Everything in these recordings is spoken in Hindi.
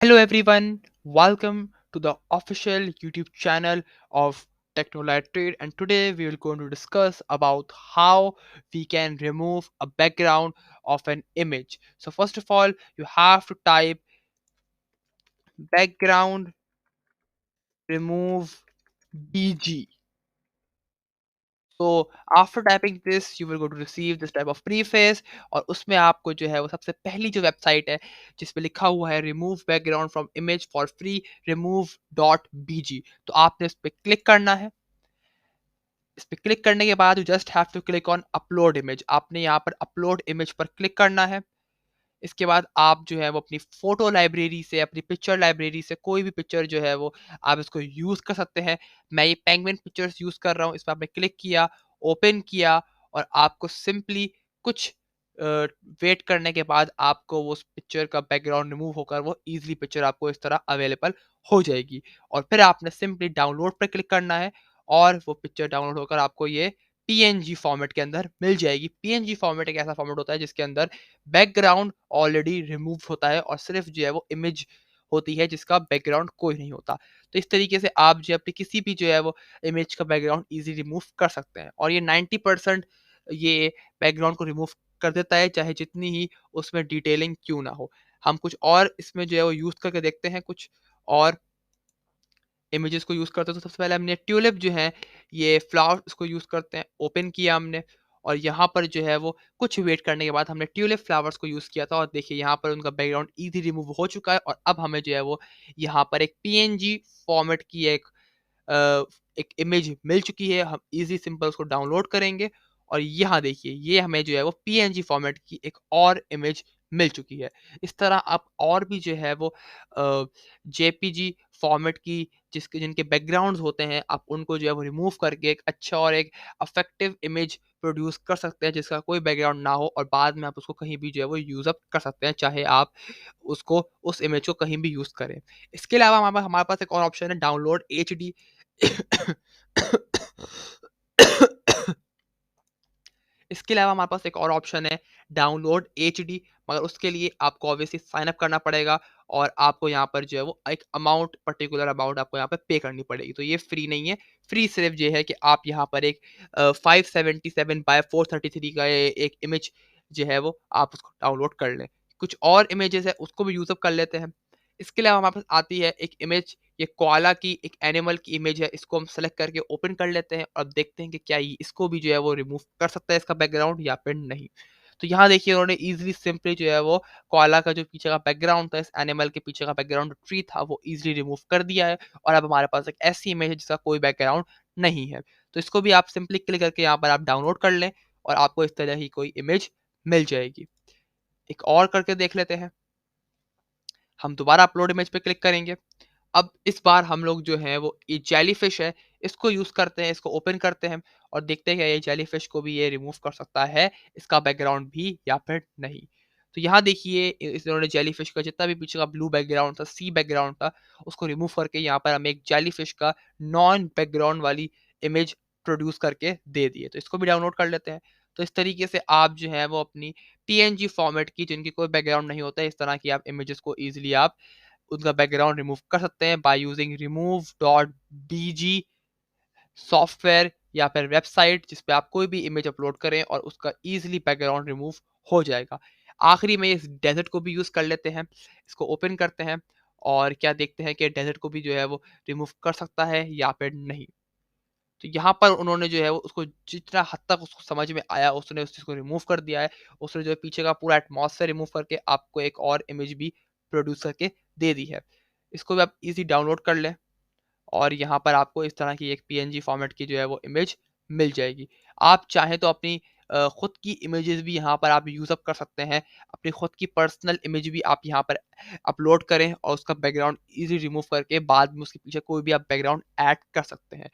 Hello everyone, welcome to the official YouTube channel of Technolight Trade, and today we will going to discuss about how we can remove a background of an image. So first of all, you have to type background remove bg. So after typing this you will go to receive this type of preface और उसमें आपको जो है वो सबसे पहली जो वेबसाइट है जिसपे लिखा हुआ है remove background from image for free remove.bg, तो आपने इस पे क्लिक करना है। इस पे क्लिक करने के बाद you just have to click on upload image, आपने यहाँ पर अपलोड इमेज पर क्लिक करना है। इसके बाद आप जो है वो अपनी फोटो लाइब्रेरी से, अपनी पिक्चर लाइब्रेरी से कोई भी पिक्चर जो है वो आप इसको यूज़ कर सकते हैं। मैं ये पेंगुइन पिक्चर्स यूज़ कर रहा हूँ। इस पर आपने क्लिक किया, ओपन किया और आपको सिंपली कुछ वेट करने के बाद आपको वो उस पिक्चर का बैकग्राउंड रिमूव होकर वो ईज़िली पिक्चर आपको इस तरह अवेलेबल हो जाएगी। और फिर आपने सिंपली डाउनलोड पर क्लिक करना है और वो पिक्चर डाउनलोड होकर आपको ये पीएनजी फॉर्मेट के अंदर मिल जाएगी। पीएनजी फॉर्मेट एक ऐसा फॉर्मेट होता है जिसके अंदर बैकग्राउंड ऑलरेडी रिमूव होता है और सिर्फ जो है वो इमेज होती है जिसका बैकग्राउंड कोई नहीं होता। तो इस तरीके से आप जो है अपनी किसी भी जो है वो इमेज का बैकग्राउंड इजीली रिमूव कर सकते हैं और ये 90% ये बैकग्राउंड को रिमूव कर देता है, चाहे जितनी ही उसमें डिटेलिंग क्यों ना हो। हम कुछ और इसमें जो है वो यूज़ करके देखते हैं, कुछ और इमेजेस को यूज़ करते हैं। तो सबसे पहले हमने ट्यूलिप जो है ये फ्लावर इसको यूज़ करते हैं, ओपन किया हमने और यहाँ पर जो है वो कुछ वेट करने के बाद हमने ट्यूलिप फ्लावर्स को यूज़ किया था और देखिए यहाँ पर उनका बैकग्राउंड ईज़ी रिमूव हो चुका है और अब हमें जो है वो यहाँ पर एक पीएनजी फॉर्मेट की अ, एक इमेज मिल चुकी है। हम ईज़ी सिंपल उसको डाउनलोड करेंगे और यहाँ देखिए ये हमें जो है वो पीएनजी फॉर्मेट की एक और इमेज मिल चुकी है। इस तरह आप और भी जो है वो जेपीजी फॉर्मेट की जिसके जिनके बैकग्राउंड्स होते हैं, आप उनको जो है वो रिमूव करके एक अच्छा और एक इफेक्टिव इमेज प्रोड्यूस कर सकते हैं जिसका कोई बैकग्राउंड ना हो और बाद में आप उसको कहीं भी जो है वो यूज़ अप कर सकते हैं, चाहे आप उसको उस इमेज को कहीं भी यूज़ करें। इसके अलावा हमारे पास एक और ऑप्शन है डाउनलोड एचडी। इसके अलावा हमारे पास एक और ऑप्शन है डाउनलोड एचडी, मगर उसके लिए आपको ऑब्वियसली साइन अप करना पड़ेगा और आपको यहाँ पर जो है वो एक अमाउंट, पर्टिकुलर अमाउंट आपको यहाँ पे पे करनी पड़ेगी। तो ये फ्री नहीं है। फ्री सिर्फ ये है कि आप यहाँ पर एक 577 बाय 433 का एक इमेज जो है वो आप उसको डाउनलोड कर लें। कुछ और इमेजेस है उसको भी यूज़अप कर लेते हैं। इसके अलावा हमारे पास आती है एक इमेज, ये कोआला की एक एनिमल की इमेज है। इसको हम सेलेक्ट करके ओपन कर लेते हैं और देखते हैं कि क्या ये इसको भी जो है वो रिमूव कर सकता है इसका बैकग्राउंड या फिर नहीं। तो यहाँ देखिए उन्होंने ईज़िली सिंपली जो है वो कोआला का जो पीछे का बैकग्राउंड था, इस एनिमल के पीछे का बैकग्राउंड ट्री था, वो ईज़िली रिमूव कर दिया है और अब हमारे पास एक ऐसी इमेज है जिसका कोई बैकग्राउंड नहीं है। तो इसको भी आप सिंपली क्लिक करके यहाँ पर आप डाउनलोड कर लें और आपको इस तरह की कोई इमेज मिल जाएगी। एक और करके देख लेते हैं। हम दोबारा अपलोड इमेज पे क्लिक करेंगे। अब इस बार हम लोग जो हैं वो ये जेलीफिश है, इसको यूज़ करते हैं, इसको ओपन करते हैं और देखते हैं कि ये जेलीफिश को भी ये रिमूव कर सकता है, इसका बैकग्राउंड भी या फिर नहीं। तो यहाँ देखिए इन्होंने जेलीफिश का जितना भी पीछे का ब्लू बैकग्राउंड था, सी बैकग्राउंड था, उसको रिमूव करके यहाँ पर हमें एक जेलीफिश का नॉन बैकग्राउंड वाली इमेज प्रोड्यूस करके दे दी है। तो इसको भी डाउनलोड कर लेते हैं। तो इस तरीके से आप जो है वो अपनी पीएनजी फॉर्मेट की जिनकी कोई बैकग्राउंड नहीं होता है, इस तरह की आप इमेजेस को ईज़िली आप उनका बैकग्राउंड रिमूव कर सकते हैं बाय यूजिंग remove.bg सॉफ्टवेयर या फिर वेबसाइट जिस पे आप कोई भी इमेज अपलोड करें और उसका ईजिली बैकग्राउंड रिमूव हो जाएगा। आखिरी में इस डेजर्ट को भी यूज़ कर लेते हैं। इसको ओपन करते हैं और क्या देखते हैं कि डेजर्ट को भी जो है वो रिमूव कर सकता है या फिर नहीं। तो यहाँ पर उन्होंने जो है वो उसको जितना हद तक उसको समझ में आया उसने उस चीज़ को रिमूव कर दिया है। उसने जो है पीछे का पूरा एटमॉस्फेयर रिमूव करके आपको एक और इमेज भी प्रोड्यूस करके दे दी है। इसको भी आप ईज़ी डाउनलोड कर लें और यहाँ पर आपको इस तरह की एक पीएनजी फॉर्मेट की जो है वो इमेज मिल जाएगी। आप चाहें तो अपनी खुद की इमेजेस भी यहाँ पर आप यूज़ अप कर सकते हैं। अपनी खुद की पर्सनल इमेज भी आप यहाँ पर अपलोड करें और उसका बैकग्राउंड ईज़ी रिमूव करके बाद में उसके पीछे कोई भी आप बैकग्राउंड ऐड कर सकते हैं।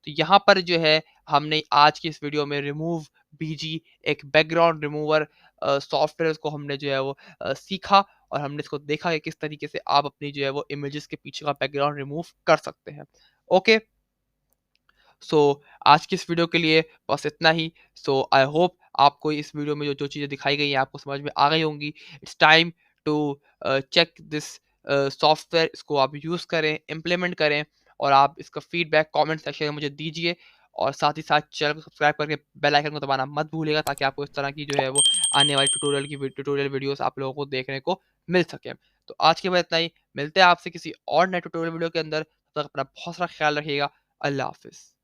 तो यहाँ पर जो है हमने आज की इस वीडियो में रिमूव बीजी एक बैकग्राउंड रिमूवर सॉफ्टवेयर को हमने जो है वो सीखा और हमने इसको देखा कि किस तरीके से आप अपनी जो है वो इमेजेस के पीछे का बैकग्राउंड रिमूव कर सकते हैं। ओके, सो आज की इस वीडियो के लिए बस इतना ही। सो आई होप आपको इस वीडियो में जो जो चीज़ें दिखाई गई हैं आपको समझ में आ गई होंगी। It's time to check this software इसको आप यूज़ करें, इम्प्लीमेंट करें और आप इसका फीडबैक कमेंट सेक्शन में मुझे दीजिए और साथ ही साथ चैनल को सब्सक्राइब करके बेल आइकन को दबाना मत भूलिएगा ताकि आपको इस तरह की जो है वो आने वाली ट्यूटोरियल वीडियोस आप लोगों को देखने को मिल सके। तो आज के बाद इतना ही, मिलते हैं आपसे किसी और नए ट्यूटोरियल वीडियो के अंदर, तब तक अपना बहुत सारा ख्याल रखिएगा। अल्लाह हाफ़िज़।